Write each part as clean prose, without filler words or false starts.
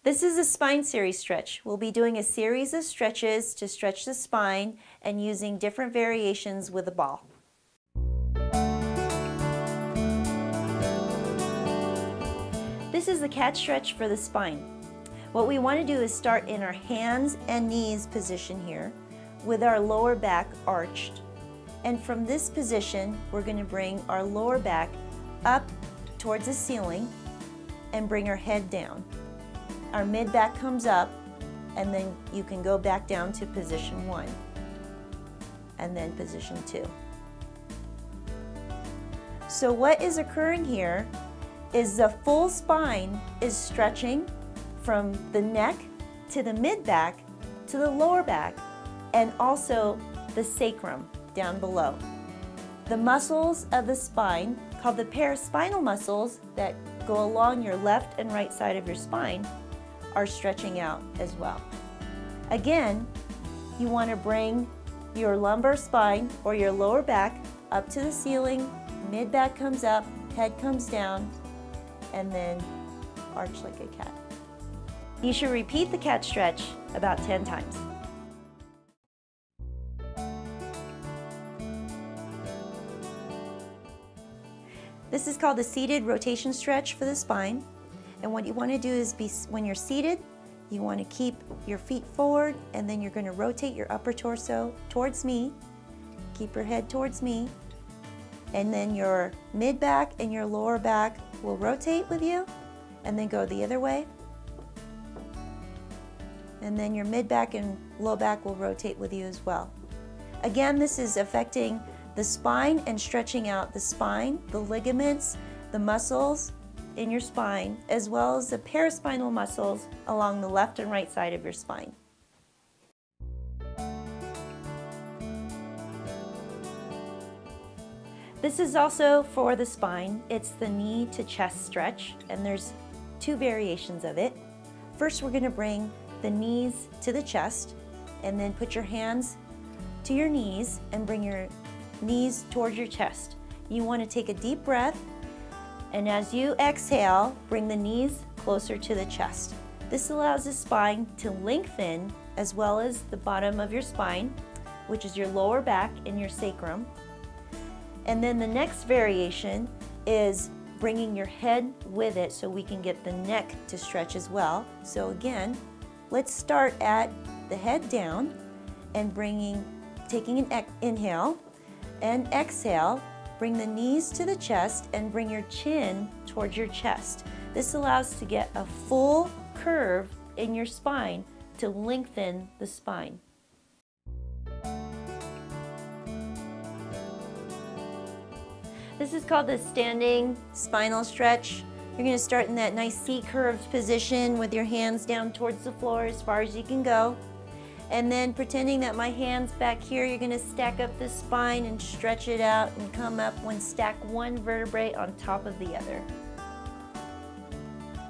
This is a spine series stretch. We'll be doing a series of stretches to stretch the spine and using different variations with a ball. This is the cat stretch for the spine. What we want to do is start in our hands and knees position here with our lower back arched. And from this position, we're going to bring our lower back up towards the ceiling and bring our head down. Our mid back comes up, and then you can go back down to position 1 and then position 2. So what is occurring here is the full spine is stretching from the neck to the mid back to the lower back and also the sacrum down below. The muscles of the spine, called the paraspinal muscles that go along your left and right side of your spine, are stretching out as well. Again, you want to bring your lumbar spine or your lower back up to the ceiling, mid back comes up, head comes down, and then arch like a cat. You should repeat the cat stretch about 10 times. This is called the seated rotation stretch for the spine. And what you want to do is, when you're seated, you want to keep your feet forward, and then you're going to rotate your upper torso towards me. Keep your head towards me. And then your mid back and your lower back will rotate with you, and then go the other way. And then your mid back and low back will rotate with you as well. Again, this is affecting the spine and stretching out the spine, the ligaments, the muscles in your spine, as well as the paraspinal muscles along the left and right side of your spine. This is also for the spine. It's the knee to chest stretch, and there's 2 variations of it. First, we're going to bring the knees to the chest, and then put your hands to your knees and bring your knees towards your chest. You want to take a deep breath, and as you exhale, bring the knees closer to the chest. This allows the spine to lengthen, as well as the bottom of your spine, which is your lower back and your sacrum. And then the next variation is bringing your head with it so we can get the neck to stretch as well. So again, let's start at the head down and taking an inhale and exhale. Bring the knees to the chest and bring your chin towards your chest. This allows to get a full curve in your spine to lengthen the spine. This is called the standing spinal stretch. You're going to start in that nice C-curved position with your hands down towards the floor as far as you can go. And then pretending that my hand's back here, you're going to stack up the spine and stretch it out and come up and stack one vertebrae on top of the other.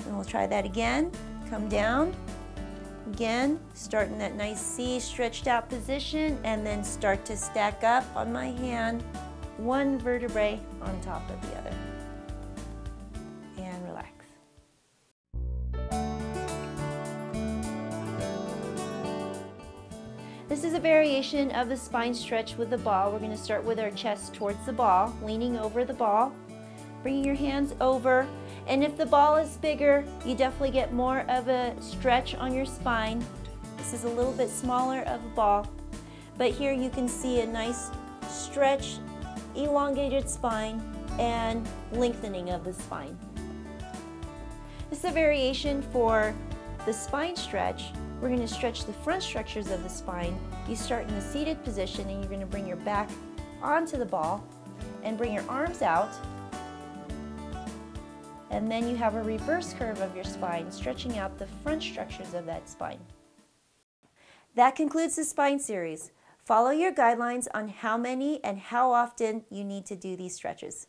And we'll try that again. Come down. Again, start in that nice C stretched out position, and then start to stack up on my hand, one vertebrae on top of the other. And relax. This is a variation of the spine stretch with the ball. We're going to start with our chest towards the ball, leaning over the ball, bringing your hands over. And if the ball is bigger, you definitely get more of a stretch on your spine. This is a little bit smaller of a ball, but here you can see a nice stretch, elongated spine, and lengthening of the spine. This is a variation for the spine stretch. We're going to stretch the front structures of the spine. You start in the seated position, and you're going to bring your back onto the ball and bring your arms out. And then you have a reverse curve of your spine, stretching out the front structures of that spine. That concludes the spine series. Follow your guidelines on how many and how often you need to do these stretches.